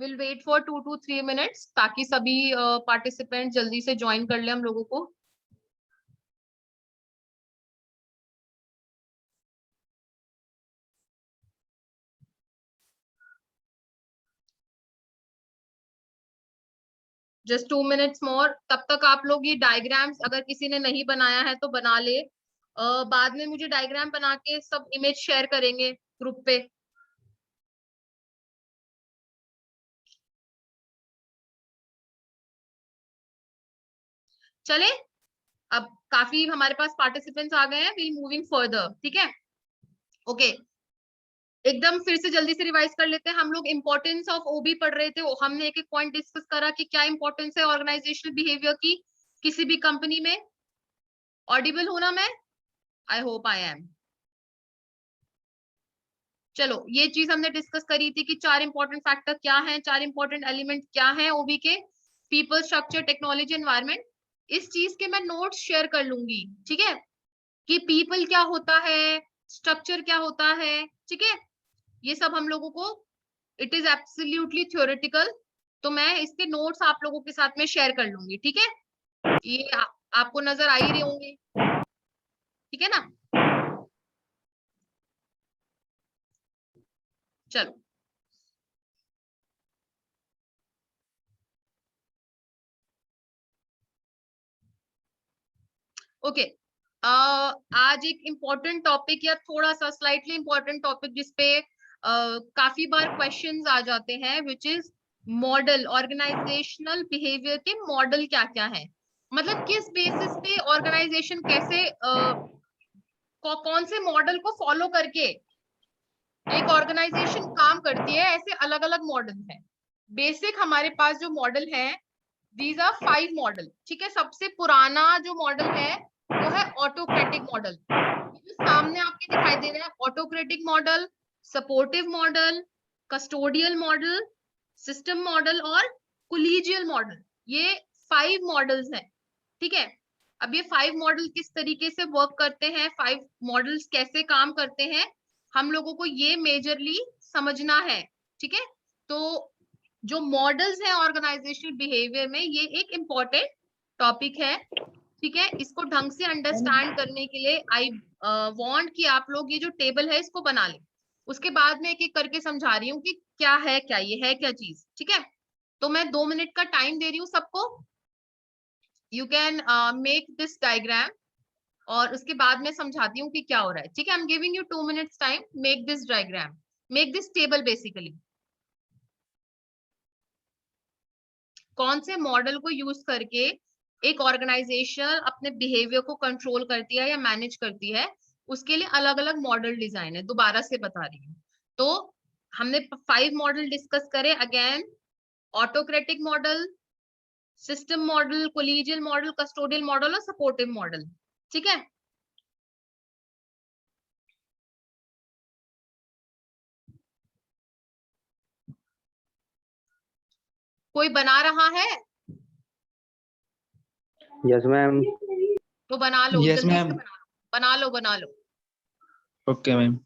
Will wait for 2 to 3 minutes ताकि सभी participant जल्दी से ज्वाइन कर ले हम लोगों को। Just 2 minutes more. तब तक आप लोग ये डायग्राम्स अगर किसी ने नहीं बनाया है तो बना ले। बाद में मुझे डायग्राम बना के सब इमेज शेयर करेंगे ग्रुप पे। चले, अब काफी हमारे पास पार्टिसिपेंट्स आ गए हैं, वी मूविंग फर्दर। ठीक है, ओके। एकदम फिर से जल्दी से रिवाइज कर लेते हैं। हम लोग इंपॉर्टेंस ऑफ ओबी पढ़ रहे थे। हमने एक एक पॉइंट डिस्कस करा कि क्या इंपॉर्टेंस है ऑर्गेनाइजेशनल बिहेवियर की किसी भी कंपनी में। ऑडिबल हूं ना मैं? I hope I am. चलो, ये चीज हमने डिस्कस करी थी कि 4 इंपॉर्टेंट फैक्टर क्या हैं, 4 इंपॉर्टेंट एलिमेंट क्या हैं ओबी के। People, structure, technology, environment. इस चीज के मैं नोट्स शेयर कर लूंगी, ठीक है, कि पीपल क्या होता है, स्ट्रक्चर क्या होता है। ठीक है, ये सब हम लोगों को, इट इज एब्सोल्युटली थ्योरेटिकल, तो मैं इसके नोट्स आप लोगों के साथ में शेयर कर लूंगी। ठीक है, ये आपको नजर आ ही रहे होंगे, ठीक है ना? चलो, ओके। आज एक इम्पोर्टेंट टॉपिक या थोड़ा सा स्लाइटली इम्पोर्टेंट टॉपिक जिसपे काफी बार क्वेश्चंस आ जाते हैं, which is model. Organisational behaviour के मॉडल क्या क्या है, मतलब किस बेसिस पे ऑर्गेनाइजेशन कैसे कौन से मॉडल को फॉलो करके एक ऑर्गेनाइजेशन काम करती है। ऐसे अलग अलग मॉडल हैं। बेसिक हमारे पास जो मॉडल है, दीज आर 5 मॉडल। ठीक है, सबसे पुराना जो मॉडल है वो है ऑटोक्रेटिक मॉडल। जो सामने आपके दिखाई दे रहा है, autocratic model, supportive model, custodial model, system model और कोलिजियल मॉडल। ये 5 मॉडल्स हैं। ठीक है, अब ये 5 मॉडल किस तरीके से वर्क करते हैं, 5 मॉडल्स कैसे काम करते हैं, हम लोगों को ये मेजरली समझना है। ठीक है, तो जो मॉडल्स हैं ऑर्गेनाइजेशनल बिहेवियर में, ये एक इम्पॉर्टेंट टॉपिक है। ठीक है, इसको ढंग से अंडरस्टैंड करने के लिए आई वांट कि आप लोग ये जो टेबल है इसको बना लें। उसके बाद में एक एक करके समझा रही हूँ कि क्या है, क्या ये है क्या चीज। ठीक है, तो मैं 2 मिनट का टाइम दे रही हूँ सबको। You can make this diagram और उसके बाद मैं समझाती हूँ कि क्या हो रहा है। ठीक है, I am giving you 2 minutes time, make this diagram, make this table. Basically कौन से मॉडल को यूज करके एक ऑर्गेनाइजेशन अपने बिहेवियर को कंट्रोल करती है या मैनेज करती है, उसके लिए अलग अलग मॉडल डिजाइन है। दोबारा से बता रही हूँ। तो हमने 5 मॉडल डिस्कस करे again. Autocratic model, system model, collegial model, custodial model और सपोर्टिव मॉडल। ठीक है, कोई बना रहा है यस मैम। तो बना लो, यस जल्दी से मैम। बना लो, बना लो, बना लो। Okay ma'am.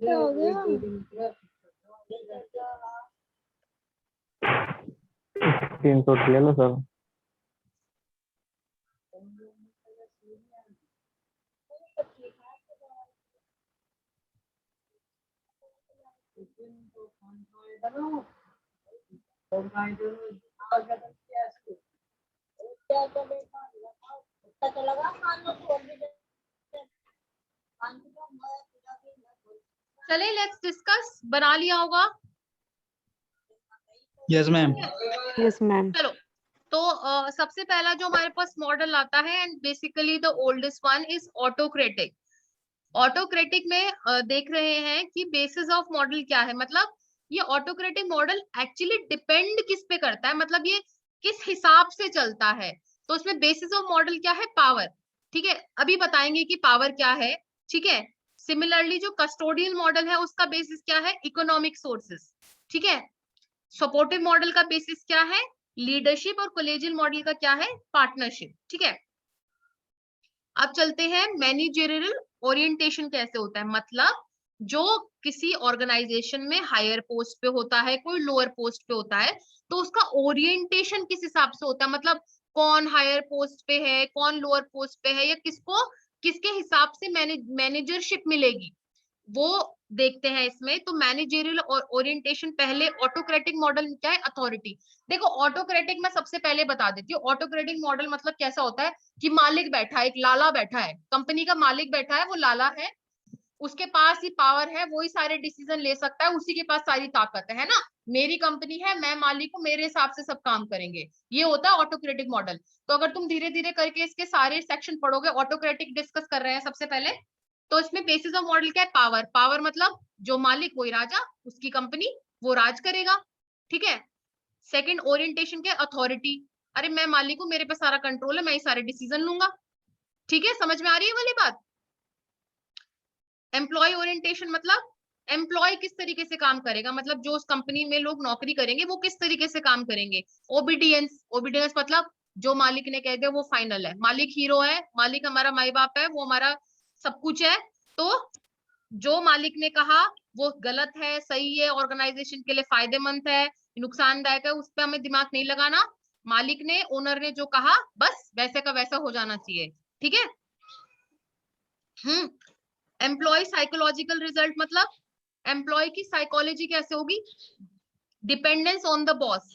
क्या हो गया? स्क्रीनशॉट ले लो सब। चले, लेट्स डिस्कस। बना लिया होगा? Yes ma'am. Yes ma'am. चलो, तो सबसे पहला जो हमारे पास मॉडल आता है, and basically the oldest one, is autocratic. Autocratic में देख रहे हैं कि बेसिस ऑफ मॉडल क्या है, मतलब ये ऑटोक्रेटिक मॉडल एक्चुअली डिपेंड किस पे करता है, मतलब ये किस हिसाब से चलता है। तो उसमें बेसिस ऑफ मॉडल क्या है, पावर। ठीक है, अभी बताएंगे कि पावर क्या है। ठीक है, सिमिलरली जो कस्टोडियल मॉडल है उसका बेसिस क्या है, इकोनॉमिक सोर्सेस। ठीक है, सपोर्टिव मॉडल का बेसिस क्या है, लीडरशिप, और कॉलेजियल मॉडल का क्या है, पार्टनरशिप। ठीक है, अब चलते हैं मैनेजरियल ओरिएंटेशन कैसे होता है, मतलब जो किसी ऑर्गेनाइजेशन में हायर पोस्ट पे होता है, कोई लोअर पोस्ट पे होता है, तो उसका ओरिएंटेशन किस हिसाब से होता है, मतलब कौन हायर पोस्ट पे है, कौन लोअर पोस्ट पे है, या किसको किसके हिसाब से मैनेजरशिप मिलेगी, वो देखते हैं इसमें। तो मैनेजरियल और ओरिएंटेशन पहले, ऑटोक्रेटिक मॉडल क्या है, अथॉरिटी। देखो ऑटोक्रेटिक मैं सबसे पहले बता देती हूँ, ऑटोक्रेटिक मॉडल मतलब कैसा होता है कि मालिक बैठा है, एक लाला बैठा है, कंपनी का मालिक बैठा है, वो लाला है, उसके पास ही पावर है, वो ही सारे डिसीजन ले सकता है, उसी के पास सारी ताकत है ना। मेरी कंपनी है, मैं मालिक हूँ, मेरे हिसाब से सब काम करेंगे, ये होता है ऑटोक्रेटिक मॉडल। तो अगर तुम धीरे धीरे करके इसके सारे सेक्शन पढ़ोगे, ऑटोक्रेटिक डिस्कस कर रहे हैं सबसे पहले, तो इसमें बेसिस ऑफ मॉडल क्या है, पावर। पावर मतलब जो मालिक वही राजा, उसकी कंपनी, वो राज करेगा। ठीक है, सेकंड ओरिएंटेशन क्या है, अथॉरिटी। अरे मैं मालिक हूँ, मेरे पे सारा कंट्रोल है, मैं ही सारे डिसीजन लूंगा। ठीक है, समझ में आ रही है वाली बात। एम्प्लॉय ओरिएंटेशन मतलब एम्प्लॉय किस तरीके से काम करेगा, मतलब जो उस कंपनी में लोग नौकरी करेंगे वो किस तरीके से काम करेंगे। ओबीडियंस, ओबीडियंस मतलब जो मालिक ने कह दिया वो फाइनल है, मालिक हीरो है, मालिक हमारा माई बाप है, वो हमारा सब कुछ है। तो जो मालिक ने कहा वो गलत है, सही है, ऑर्गेनाइजेशन के लिए फायदेमंद है, नुकसानदायक है, उस पर हमें दिमाग नहीं लगाना। मालिक ने, ओनर ने जो कहा बस वैसे का वैसा हो जाना चाहिए। ठीक है। एम्प्लॉय साइकोलॉजिकल रिजल्ट मतलब एम्प्लॉय की साइकोलॉजी कैसे होगी, डिपेंडेंस ऑन द बॉस।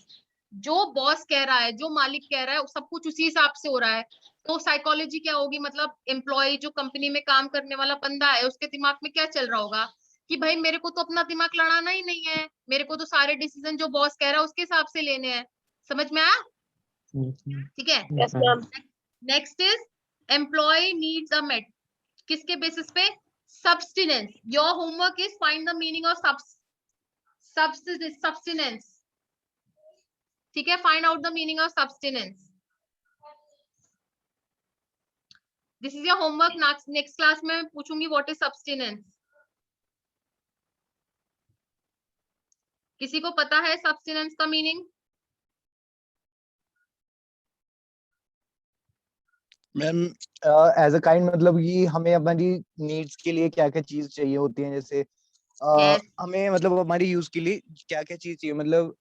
जो बॉस कह रहा है, जो मालिक कह रहा है, सब कुछ उसी हिसाब से हो रहा है। तो साइकोलॉजी क्या होगी, मतलब एम्प्लॉय जो कंपनी में काम करने वाला बंदा है, उसके दिमाग में क्या चल रहा होगा कि भाई मेरे को तो अपना दिमाग लड़ाना ही नहीं है, मेरे को तो सारे डिसीजन जो बॉस कह रहा है उसके हिसाब से लेने हैं। समझ में आया। ठीक है, Yes, ma'am. Next is employee needs are met, किसके बेसिस पे, substance. Your homework is find the meaning of substance. ठीक है, find out the meaning of substance. This is your homework. Next class में मैं पूछूंगी व्हाट इज सब्सटेंस। किसी को पता है सब्सटेंस का meaning? Ma'am as a kind मतलब कि हमें हमारी नीड्स के लिए क्या क्या चीज चाहिए होती है, जैसे Yes. हमें मतलब हमारी यूज के लिए क्या क्या चीज चाहिए, मतलब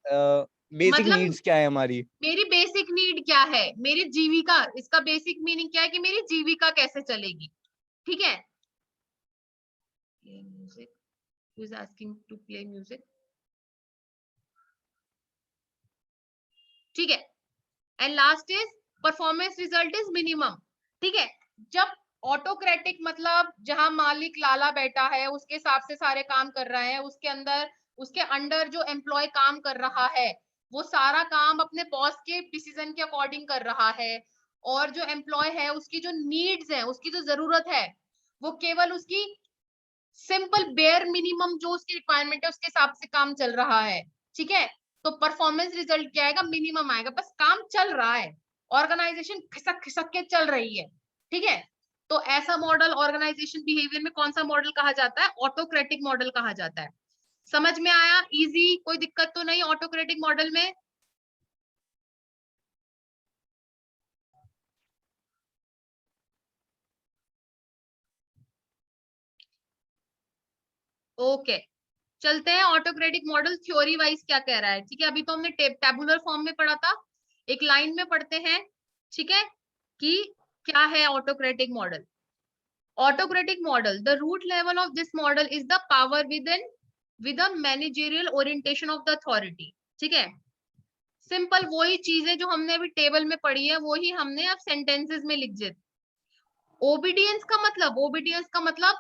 बेसिक मतलब नीड्स क्या है हमारी। मेरी बेसिक नीड क्या है, मेरी जीविका, इसका बेसिक मीनिंग क्या है कि मेरी जीविका कैसे चलेगी। ठीक है, music, who is asking to play music. ठीक है, and last is performance result is minimum. ठीक है, जब ऑटोक्रेटिक मतलब जहां मालिक लाला बैठा है, उसके हिसाब से सारे काम कर रहे हैं, उसके अंडर जो एम्प्लॉय काम कर रहा है वो सारा काम अपने बॉस के डिसीजन के अकॉर्डिंग कर रहा है, और जो एम्प्लॉय है उसकी जो नीड्स है, उसकी जो जरूरत है, वो केवल उसकी सिंपल बेयर मिनिमम जो उसकी रिक्वायरमेंट है उसके हिसाब से काम चल रहा है। ठीक है, तो परफॉर्मेंस रिजल्ट क्या आएगा, मिनिमम आएगा, बस काम चल रहा है, ऑर्गेनाइजेशन खिसक खिसक के चल रही है। ठीक है, तो ऐसा मॉडल ऑर्गेनाइजेशन बिहेवियर में कौन सा मॉडल कहा जाता है, ऑटोक्रेटिक मॉडल कहा जाता है। समझ में आया, इजी, कोई दिक्कत तो नहीं ऑटोक्रेटिक मॉडल में। ओके, चलते हैं ऑटोक्रेटिक मॉडल थ्योरी वाइज क्या कह रहा है। ठीक है, अभी तो हमने टेबुलर फॉर्म में पढ़ा था, एक लाइन में पढ़ते हैं। ठीक है, कि क्या है autocratic model. autocratic model, the root level of this model is the power with a managerial orientation of the authority। ठीक है, सिंपल वही चीजें जो हमने अभी टेबल में पढ़ी है वही हमने अब सेंटेंसेस में लिख दिए। ओबीडियंस का मतलब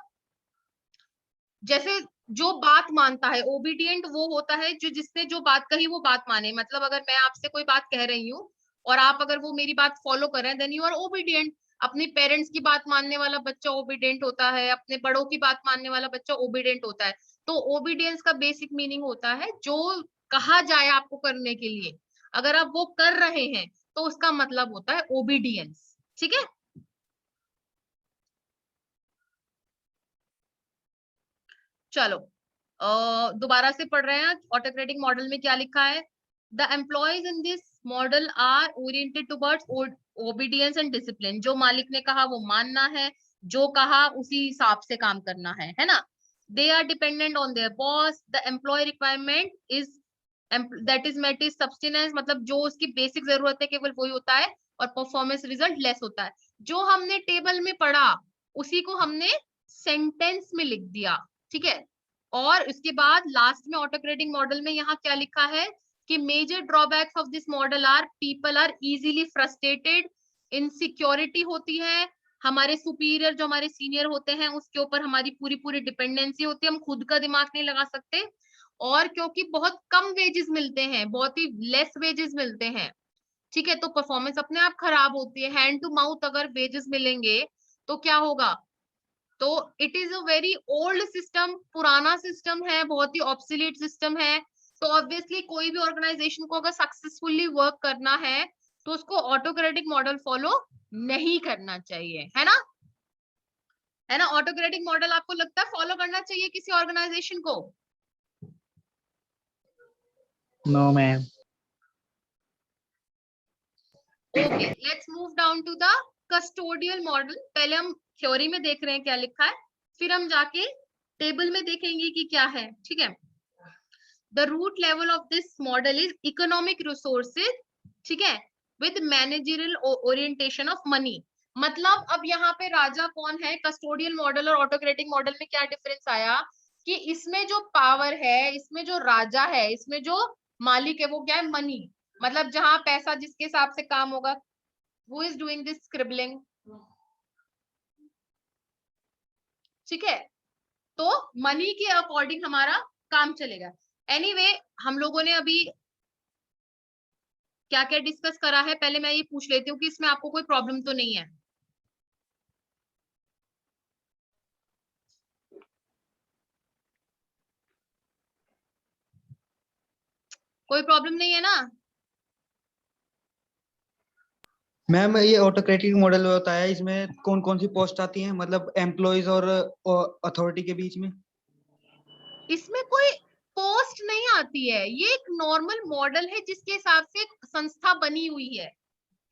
जैसे जो बात मानता है, ओबीडियंट वो होता है जो जिसने जो बात कही वो बात माने, मतलब अगर मैं आपसे कोई बात कह रही हूँ और आप अगर वो मेरी बात फॉलो कर रहे हैं देन यू आर ओबीडियंट। अपने पेरेंट्स की बात मानने वाला बच्चा ओबीडियंट होता है, अपने बड़ों की बात मानने वाला बच्चा ओबीडियंट होता है। तो ओबीडियंस का बेसिक मीनिंग होता है जो कहा जाए आपको करने के लिए, अगर आप वो कर रहे हैं तो उसका मतलब होता है ओबीडियंस। ठीक है, चलो दोबारा से पढ़ रहे हैं। ऑटोक्रेटिक मॉडल में क्या लिखा है? The employees in this model are oriented towards obedience and discipline. जो मालिक ने कहा वो मानना है, जो कहा उसी हिसाब से काम करना है ना। They are dependent on their boss. The employee requirement is that is met is substance, मतलब जो उसकी बेसिक जरूरत है केवल वही होता है, और परफॉर्मेंस रिजल्ट लेस होता है। जो हमने टेबल में पढ़ा उसी को हमने सेंटेंस में लिख दिया। ठीक है, और उसके बाद लास्ट में ऑटोक्रेटिक मॉडल में यहाँ क्या लिखा है कि major drawbacks of this model are people are easily frustrated, insecurity होती है, हमारे सुपीरियर जो हमारे सीनियर होते हैं उसके ऊपर हमारी पूरी पूरी डिपेंडेंसी होती है, हम खुद का दिमाग नहीं लगा सकते, और क्योंकि बहुत कम वेजेस मिलते हैं, बहुत ही लेस वेजेस मिलते हैं, ठीक है, तो परफॉर्मेंस अपने आप खराब होती है। हैंड टू माउथ अगर वेजेस मिलेंगे तो क्या होगा? तो it is a very old system, पुराना सिस्टम है, बहुत ही ऑब्सोलीट सिस्टम है। तो ऑब्वियसली कोई भी ऑर्गेनाइजेशन को अगर सक्सेसफुली वर्क करना है तो उसको ऑटोक्रेटिक मॉडल फॉलो नहीं करना चाहिए, है ना? है ना? ऑटोक्रेटिक मॉडल आपको लगता है फॉलो करना चाहिए किसी ऑर्गेनाइजेशन को? No, ma'am. Okay, let's move down to the custodial model. पहले हम थ्योरी में देख रहे हैं क्या लिखा है, फिर हम जाके टेबल में देखेंगे कि क्या है। ठीक है, the root level of this model is economic resources, ठीक है, with managerial orientation of money. मतलब अब यहाँ पे राजा कौन है? कस्टोडियल मॉडल और ऑटोक्रेटिक मॉडल में क्या डिफरेंस आया कि इसमें जो पावर है, इसमें जो राजा है, इसमें जो मालिक है वो क्या है? मनी। मतलब जहां पैसा जिसके हिसाब से काम होगा, who is doing this scribbling, ठीक है, तो मनी के अकॉर्डिंग हमारा काम चलेगा। एनीवे हम लोगों ने अभी क्या क्या डिस्कस करा है, पहले मैं ये पूछ लेती हूँ कि इसमें आपको कोई प्रॉब्लम तो नहीं है? कोई प्रॉब्लम नहीं है ना? मैम ये ऑटोक्रेटिक मॉडल होता है, इसमें कौन कौन सी पोस्ट आती हैं, मतलब एम्प्लॉयज और अथॉरिटी के बीच में? इसमें कोई पोस्ट नहीं आती है, ये एक नॉर्मल मॉडल है जिसके हिसाब से एक संस्था बनी हुई है।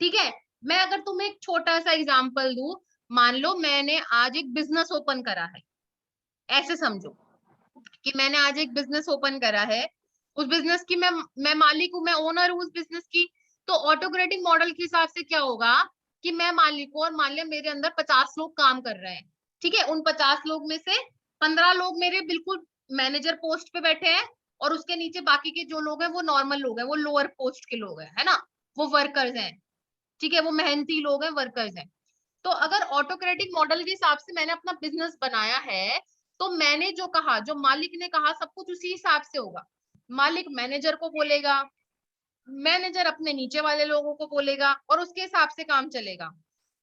ठीक है, मैं अगर तुम्हें एक छोटा सा एग्जांपल दूं, मान लो मैंने आज एक बिजनेस ओपन करा है, ऐसे समझो कि मैंने आज एक बिजनेस ओपन करा है, उस बिजनेस की मैं मालिक हूँ, मैं ओनर हूँ उस बिजनेस की। तो ऑटोक्रेटिक मॉडल के हिसाब से क्या होगा कि मैं मालिक हूँ और मान लिया मेरे अंदर 50 लोग काम कर रहे हैं। ठीक है, उन 50 लोग में से 15 लोग मेरे बिल्कुल मैनेजर पोस्ट पे बैठे हैं, और उसके नीचे बाकी के जो लोग हैं वो नॉर्मल लोग हैं, वो लोअर पोस्ट के लोग हैं, है ना, वो वर्कर्स हैं। ठीक है, वो मेहनती लोग हैं, वर्कर्स हैं। तो अगर ऑटोक्रेटिक मॉडल के हिसाब से मैंने अपना बिजनेस बनाया है, तो मैंने जो कहा, जो मालिक ने कहा, सब कुछ उसी हिसाब से होगा। मालिक मैनेजर को बोलेगा, मैनेजर अपने नीचे वाले लोगों को बोलेगा, और उसके हिसाब से काम चलेगा।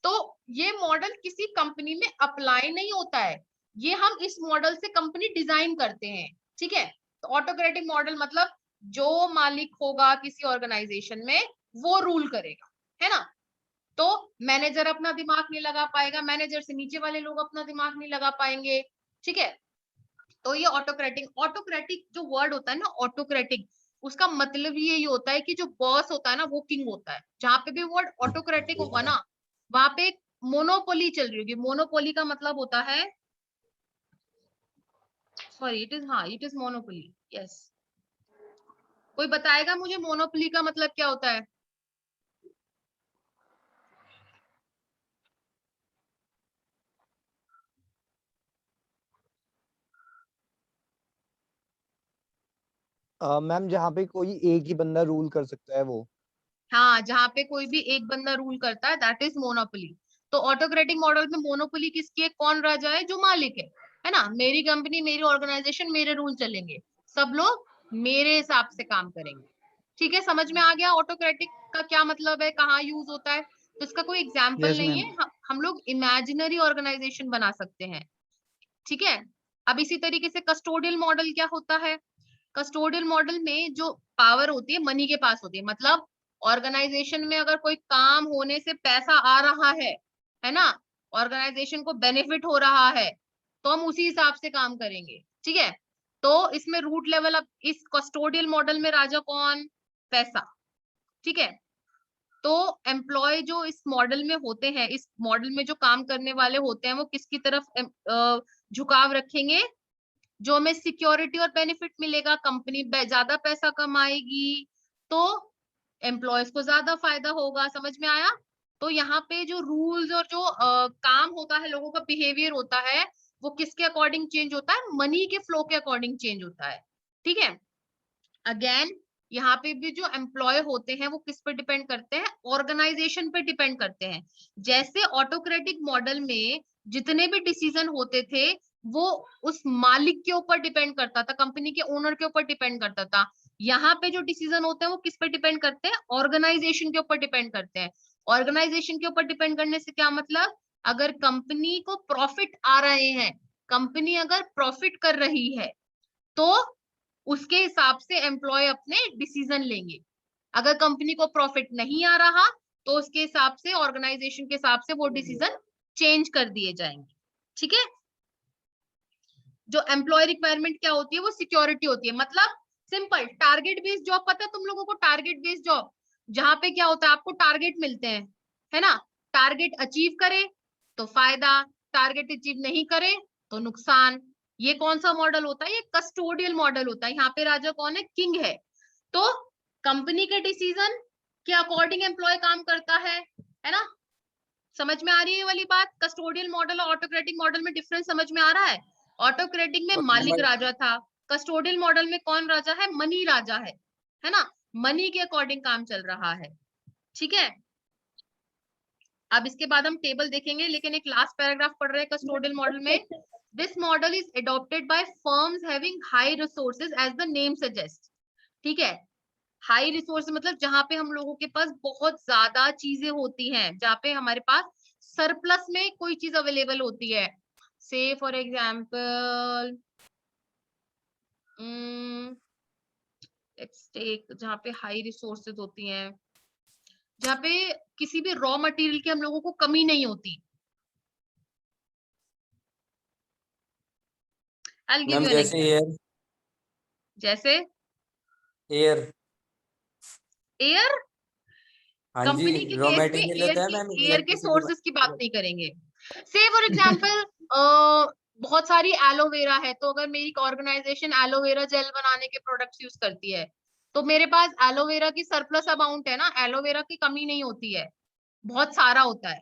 तो ये मॉडल किसी कंपनी में अप्लाई नहीं होता है, ये हम इस मॉडल से कंपनी डिजाइन करते हैं। ठीक है, तो ऑटोक्रेटिक मॉडल मतलब जो मालिक होगा किसी ऑर्गेनाइजेशन में वो रूल करेगा, है ना। तो मैनेजर अपना दिमाग नहीं लगा पाएगा, मैनेजर से नीचे वाले लोग अपना दिमाग नहीं लगा पाएंगे। ठीक है, तो ये ऑटोक्रेटिक जो वर्ड होता है ना, ऑटोक्रेटिक, उसका मतलब ये ही होता है कि जो बॉस होता है ना वो किंग होता है। जहां पे भी वर्ड ऑटोक्रेटिक होगा ना, वहां पे एक मोनोपोली चल रही होगी। मोनोपोली का मतलब होता है, सॉरी इट इज, हाँ इट इज मोनोपोली, यस। कोई बताएगा मुझे मोनोपोली का मतलब क्या होता है? मैम जहाँ पे कोई एक ही बंदा रूल कर सकता है वो। हाँ, जहां पे कोई भी एक बंदा रूल करता है दैट इज मोनोपोली। तो ऑटोक्रेटिक मॉडल में मोनोपोली किसकी है? कौन राजा है? जो मालिक है ना। मेरी कंपनी, मेरी ऑर्गेनाइजेशन, मेरे रूल चलेंगे, सब लोग मेरे हिसाब से काम करेंगे। ठीक है, समझ में आ गया ऑटोक्रेटिक का क्या मतलब है, कहाँ यूज होता है? तो इसका कोई एग्जाम्पल यस नहीं मैम। है, हम लोग इमेजिनरी ऑर्गेनाइजेशन बना सकते हैं, ठीक है। अब इसी तरीके से कस्टोडियल मॉडल क्या होता है? कस्टोडियल मॉडल में जो पावर होती है मनी के पास होती है, मतलब ऑर्गेनाइजेशन में अगर कोई काम होने से पैसा आ रहा है ना, ऑर्गेनाइजेशन को बेनिफिट हो रहा है, तो हम उसी हिसाब से काम करेंगे, ठीक है। तो इसमें रूट लेवल, अब इस कस्टोडियल मॉडल में राजा कौन? पैसा, ठीक है। तो एम्प्लॉय जो इस मॉडल में होते हैं, इस मॉडल में जो काम करने वाले होते हैं, वो किसकी तरफ झुकाव रखेंगे? जो हमें सिक्योरिटी और बेनिफिट मिलेगा, कंपनी ज्यादा पैसा कमाएगी तो एम्प्लॉयज को ज्यादा फायदा होगा। समझ में आया? तो यहाँ पे जो रूल्स और जो काम होता है, लोगों का बिहेवियर होता है, वो किसके अकॉर्डिंग चेंज होता है? मनी के फ्लो के अकॉर्डिंग चेंज होता है, ठीक है। अगेन यहाँ पे भी जो एम्प्लॉय होते हैं वो किस पे डिपेंड करते हैं? ऑर्गेनाइजेशन पे डिपेंड करते हैं। जैसे ऑटोक्रेटिक मॉडल में जितने भी डिसीजन होते थे वो उस मालिक के ऊपर डिपेंड करता था, कंपनी के ओनर के ऊपर डिपेंड करता था। यहाँ पे जो डिसीजन होते हैं वो किस पे डिपेंड करते हैं? ऑर्गेनाइजेशन के ऊपर डिपेंड करते हैं। ऑर्गेनाइजेशन के ऊपर डिपेंड करने से क्या मतलब? अगर कंपनी को प्रॉफिट आ रहे हैं, कंपनी अगर प्रॉफिट कर रही है, तो उसके हिसाब से एम्प्लॉय अपने डिसीजन लेंगे। अगर कंपनी को प्रॉफिट नहीं आ रहा, तो उसके हिसाब से, ऑर्गेनाइजेशन के हिसाब से वो डिसीजन चेंज कर दिए जाएंगे, ठीक है। जो एम्प्लॉय रिक्वायरमेंट क्या होती है? वो सिक्योरिटी होती है। मतलब सिंपल, टारगेट बेस्ड जॉब पता है तुम लोगों को? टारगेट बेस्ड जॉब जहां पे क्या होता है, आपको टारगेट मिलते हैं, है ना। टारगेट अचीव करे तो फायदा, टारगेट अचीव नहीं करे तो नुकसान। ये कौन सा मॉडल होता है? ये कस्टोडियल मॉडल होता है। यहाँ पे राजा कौन है? किंग है। तो कंपनी के डिसीजन के अकॉर्डिंग एम्प्लॉय काम करता है ना। समझ में आ रही है ये वाली बात? कस्टोडियल मॉडल और ऑटोक्रेटिक मॉडल में डिफरेंस समझ में आ रहा है? ऑटोक्रेटिक में मालिक राजा था, कस्टोडियल मॉडल में कौन राजा है? मनी राजा है ना। मनी के अकॉर्डिंग काम चल रहा है, ठीक है। अब इसके बाद हम टेबल देखेंगे, लेकिन एक लास्ट पैराग्राफ पढ़ रहे हैं कस्टोडियल मॉडल में। This model is adopted by firms having high resources as the name suggest, ठीक है। हाई रिसोर्स मतलब जहां पे हम लोगों के पास बहुत ज्यादा चीजें होती हैं, जहां पे हमारे पास सरप्लस में कोई चीज अवेलेबल होती है। से फॉर एग्जाम्पल लेट्स टेक, जहां पे हाई रिसोर्सेज होती हैं, जहां पे किसी भी रॉ मटेरियल की हम लोगों को कमी नहीं होती। I'll give ma'am you an जैसे example. जैसे एयर एयर, हाँ जी, कंपनी के रॉ केस में मटेरियल होता है मैम एयर के इलेक्ट्रिसिटी। सोर्सेज की बात नहीं करेंगे। से फॉर एग्जांपल बहुत सारी एलोवेरा है, तो अगर मेरी ऑर्गेनाइजेशन एलोवेरा जेल बनाने के प्रोडक्ट्स यूज करती है, तो मेरे पास एलोवेरा की सरप्लस अमाउंट है ना, एलोवेरा की कमी नहीं होती है, बहुत सारा होता है,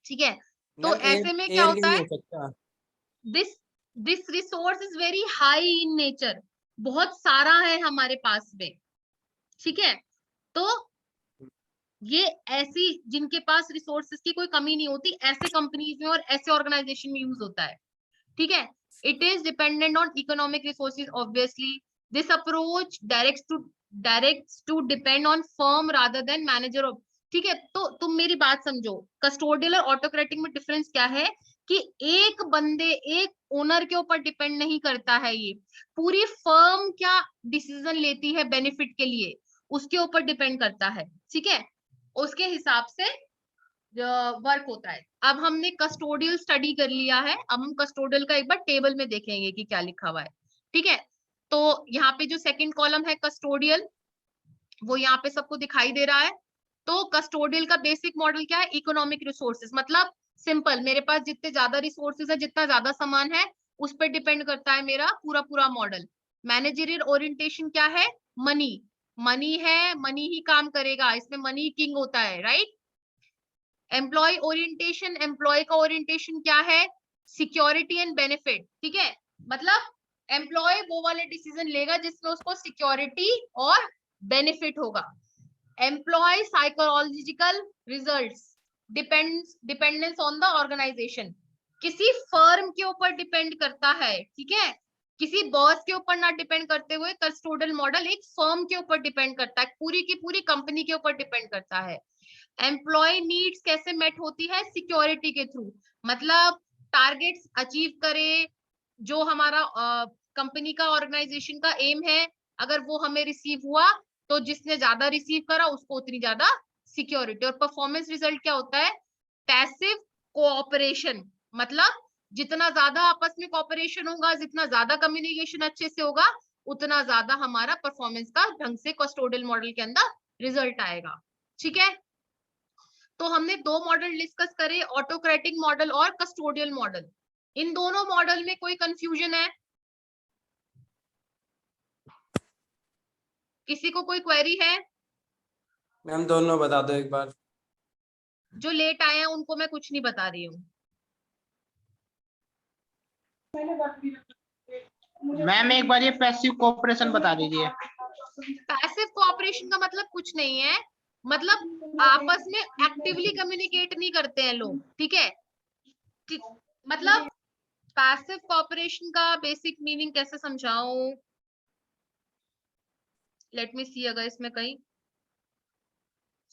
ठीक है। तो मैम एयर ऐसे में क्या एयर की होता नहीं है? हो सकता। This this resource is very high in nature, बहुत सारा है हमारे पास में, ठीक है। तो ये ऐसी जिनके पास रिसोर्सेज की कोई कमी नहीं होती, ऐसे कंपनीज में और ऐसे ऑर्गेनाइजेशन में यूज होता है, ठीक है। It is dependent on economic resources obviously. This approach direct to depend on firm rather than manager, ठीक है। तो तुम मेरी बात समझो, कस्टोडियल और ऑटोक्रेटिक में डिफरेंस क्या है? कि एक बंदे, एक ओनर के ऊपर डिपेंड नहीं करता है, ये पूरी फर्म क्या डिसीजन लेती है बेनिफिट के लिए, उसके ऊपर डिपेंड करता है, ठीक है। उसके हिसाब से वर्क होता है। अब हमने कस्टोडियल स्टडी कर लिया है, अब हम कस्टोडियल का एक बार टेबल में देखेंगे कि क्या लिखा हुआ है, ठीक है। तो यहाँ पे जो सेकंड कॉलम है कस्टोडियल, वो यहाँ पे सबको दिखाई दे रहा है। तो कस्टोडियल का बेसिक मॉडल क्या है? इकोनॉमिक रिसोर्सेज, मतलब सिंपल, मेरे पास जितने ज्यादा रिसोर्सेज है, जितना ज्यादा सामान है, उस पर डिपेंड करता है मेरा पूरा पूरा मॉडल। मैनेजरियल ओरिएंटेशन क्या है? मनी, मनी है, मनी ही काम करेगा, इसमें मनी किंग होता है, राइट। एम्प्लॉय ओरिएंटेशन, एम्प्लॉय का ओरिएंटेशन क्या है? सिक्योरिटी एंड बेनिफिट, ठीक है। मतलब एम्प्लॉय वो वाले डिसीजन लेगा जिसमें उसको सिक्योरिटी और बेनिफिट होगा। Employee psychological results, dependence on the organisation, किसी फर्म के ऊपर डिपेंड करता है, ठीक है। किसी बॉस के ऊपर ना डिपेंड करते हुए कस्टोडियल मॉडल एक फर्म के ऊपर डिपेंड करता है, पूरी की पूरी कंपनी के ऊपर डिपेंड करता है। एम्प्लॉय नीड्स कैसे मेट होती है? सिक्योरिटी के थ्रू, मतलब टारगेट्स अचीव करे, जो हमारा कंपनी का ऑर्गेनाइजेशन का एम है, अगर वो हमें रिसीव हुआ तो जिसने ज्यादा रिसीव करा उसको उतनी ज्यादा सिक्योरिटी। और परफॉर्मेंस रिजल्ट क्या होता है? पैसिव कोऑपरेशन, मतलब जितना ज्यादा आपस में कोऑपरेशन होगा, जितना ज्यादा कम्युनिकेशन अच्छे से होगा, उतना ज्यादा हमारा परफॉर्मेंस का ढंग से कस्टोडियल मॉडल के अंदर रिजल्ट आएगा। ठीक है, तो हमने दो मॉडल डिस्कस करे, ऑटोक्रेटिक मॉडल और कस्टोडियल मॉडल। इन दोनों मॉडल में कोई कंफ्यूजन है? किसी को कोई क्वेरी है? मैम दोनों बता दो एक बार। जो लेट आए हैं उनको मैं कुछ नहीं बता रही हूँ। मैम एक बार ये पैसिव कोऑपरेशन बता दीजिए। पैसिव कोऑपरेशन का मतलब कुछ नहीं है, मतलब आपस में एक्टिवली कम्युनिकेट नहीं करते हैं लोग। ठीक है, मतलब पैसिव कोऑपरेशन का बेसिक मीनिंग कैसे समझाऊं? लेट मी सी, अगर इसमें कहीं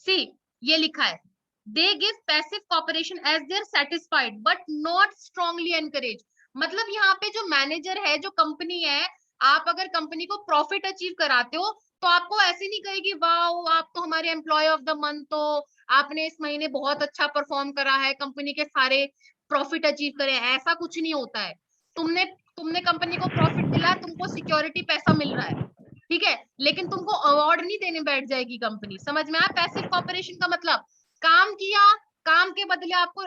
सी ये लिखा है, they give passive cooperation as they are satisfied but not strongly encourage. मतलब यहाँ पे जो मैनेजर है, जो कंपनी है, आप अगर कंपनी को प्रॉफिट अचीव कराते हो तो आपको ऐसे नहीं कहेगी वाओ आप तो हमारे एम्प्लॉय ऑफ द मंथ हो, आपने इस महीने बहुत अच्छा परफॉर्म करा है, कंपनी के सारे प्रॉफिट अचीव करे। ऐसा कुछ नहीं होता है। तुमने तुमने कंपनी को प्रॉफिट दिला, तुमको सिक्योरिटी पैसा मिल रहा है, ठीक है, लेकिन तुमको अवार्ड नहीं देने बैठ जाएगी कंपनी। समझ में आया? पैसिव कॉपरेशन का मतलब काम किया, काम के बदले आपको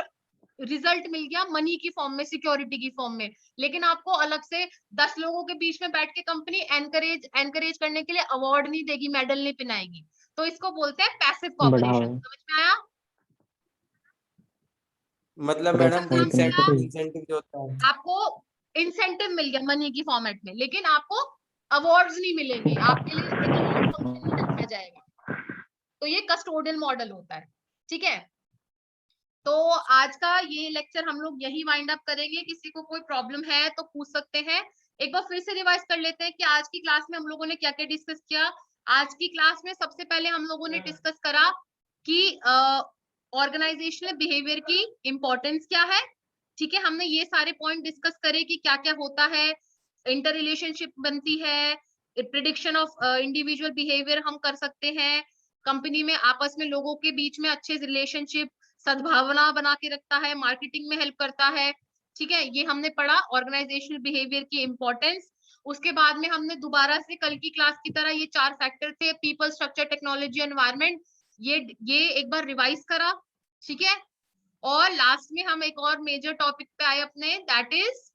रिजल्ट मिल गया मनी की फॉर्म में, सिक्योरिटी की फॉर्म में, लेकिन आपको अलग से 10 लोगों के बीच में बैठ के कंपनी एनकरेज करने के लिए अवार्ड नहीं देगी, मेडल नहीं पिनाएगी। तो इसको बोलते हैं पैसिव कॉपरेशन। समझ में आया? मतलब मैडम इंसेंटिव जो होता है। आपको इंसेंटिव मिल गया मनी की फॉर्मेट में, लेकिन आपको अवार्ड्स नहीं मिलेंगे, आपके लिए एक अवार्ड फंक्शन नहीं रखा जाएगा। तो ये कस्टोडियल मॉडल होता है। ठीक है, तो आज का ये लेक्चर हम लोग यही वाइंड अप करेंगे। किसी को कोई प्रॉब्लम है तो पूछ सकते हैं। एक बार फिर से रिवाइज कर लेते हैं कि आज की क्लास में हम लोगों ने क्या क्या डिस्कस किया। आज की क्लास में सबसे पहले हम लोगों ने डिस्कस करा कि ऑर्गेनाइजेशनल बिहेवियर की इंपॉर्टेंस क्या है। ठीक है, हमने ये सारे पॉइंट डिस्कस करे कि क्या क्या होता है, इंटर रिलेशनशिप बनती है, प्रिडिक्शन ऑफ इंडिविजुअल बिहेवियर हम कर सकते हैं, कंपनी में आपस में लोगों के बीच में अच्छे रिलेशनशिप, सद्भावना बना के रखता है, मार्केटिंग में हेल्प करता है। ठीक है, ये हमने पढ़ा ऑर्गेनाइजेशनल बिहेवियर की इंपॉर्टेंस। उसके बाद में हमने दोबारा से कल की क्लास की तरह ये 4 फैक्टर थे, पीपल, स्ट्रक्चर, टेक्नोलॉजी, एनवायरनमेंट, ये एक बार रिवाइज करा। ठीक है, और लास्ट में हम एक और मेजर टॉपिक पे आए अपने, that is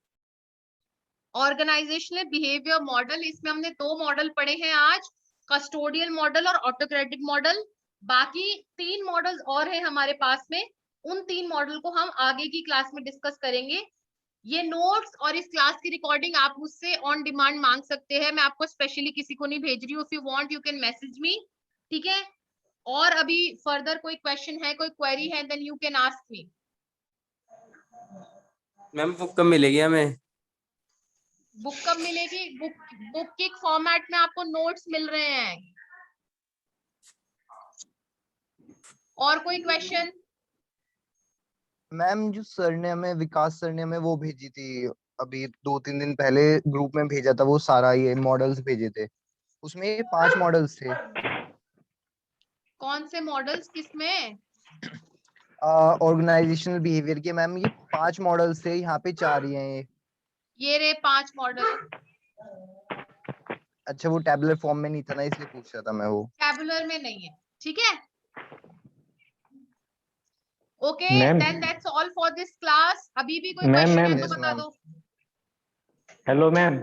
organisational behaviour model. इसमें हमने 2 मॉडल पढ़े हैं आज, कस्टोडियल मॉडल और ऑटोक्रेटिक मॉडल। बाकी 3 मॉडल्स और हैं हमारे पास में, उन 3 मॉडल को हम आगे की क्लास में डिस्कस करेंगे। ये नोट्स और इस क्लास की रिकॉर्डिंग आप मुझसे ऑन डिमांड मांग सकते हैं, मैं आपको स्पेशली किसी को नहीं भेज रही हूँ। If you want you can message me. ठीक है, और अभी फर्दर कोई क्वेश्चन है, कोई क्वेरी है, then you can ask me. Ma'am book कब मिलेगी हमें? बुक कब मिलेगी? बुक के फॉर्मेट में आपको नोट्स मिल रहे हैं। और कोई क्वेश्चन? मैम जो सर ने हमें, विकास सर ने हमें वो भेजी थी अभी 2-3 दिन पहले, ग्रुप में भेजा था, वो सारा ये मॉडल्स भेजे थे, उसमें ये 5 मॉडल्स थे। कौन से मॉडल्स, किसमें? ऑर्गेनाइजेशनल बिहेवियर के मैम ये 5 मॉडल्स थे, यहाँ पे 4 ही हैं ये रहे 5 मॉडल। अच्छा वो टैबुलर फॉर्म में नहीं था ना, इसलिए पूछ रहा था मैं वो। टैबुलर में नहीं है। ठीक है, okay, ma'am then that's all for this class. अभी भी कोई मैम क्वेश्चन है मैम तो Yes, बता ma'am. दो। Hello ma'am.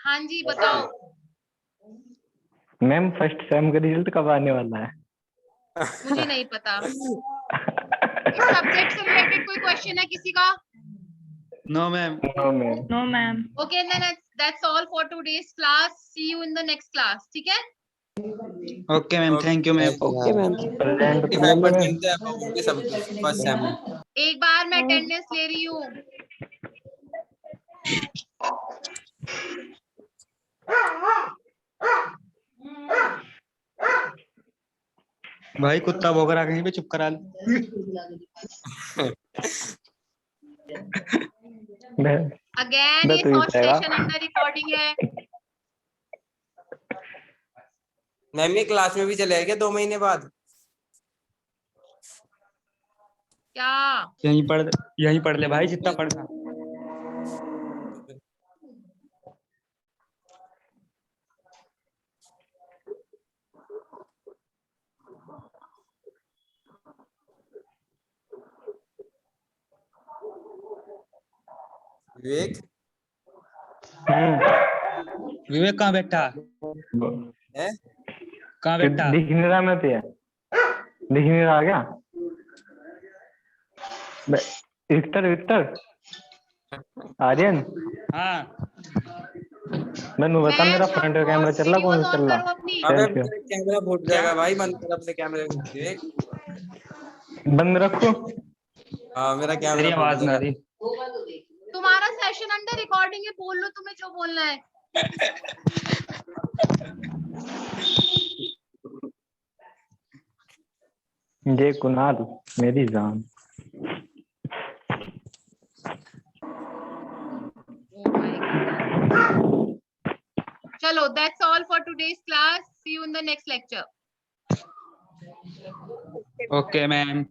हाँ जी, बताओ। मैम फर्स्ट सेम का रिजल्ट कब आने वाला है? मुझे नहीं पता। इस सब्जेक्ट से रिलेटेड कोई क्वेश्चन है किसी का? No ma'am. No ma'am. No, ma'am. Okay, then that's all for today's class. See you in the next class. ठीक है, okay ma'am, thank you ma'am. Okay, ma'am. Present तो ले लो मैम। 55% है अबाउट के सबके फर्स्ट सेम में। एक बार मैं अटेंडेंस ले रही हूँ। भाई कुत्ता भौंक रहा कहीं पे, चुप करा ले। अगेन ये तो ही फर्स्ट जाएगा। सेशन अंडर रिकॉर्डिंग है। मैम ये क्लास में भी चलेगा क्या 2 महीने बाद? क्या यहीं पढ़ ले भाई, जितना पढ़ना। विवेक विवेक कहाँ बैठा? है? कहाँ बैठा? दिख नहीं रहा मैं तो यार, दिख नहीं रहा क्या? विक्टर आर्यन, हाँ मैंने बता मेरा मैं फ्रंट का कैमरा चल रहा, कौन सा चल वीडियोस ऑन रहा? करो अपनी। अबे सेल्फी मेरा कैमरा फूट जाएगा भाई, बंद कर अपने कैमरे को विवेक। बंद रखो। हाँ मेरा तेरी कैमरा फूट आवाज ना जाएगा। रही। तुम्हारा सेशन अंडर रिकॉर्डिंग है, बोल लो तुम्हें जो बोलना है। ये कुणाल मेरी जान। चलो, that's all for today's class. See you in the next lecture. Okay ma'am.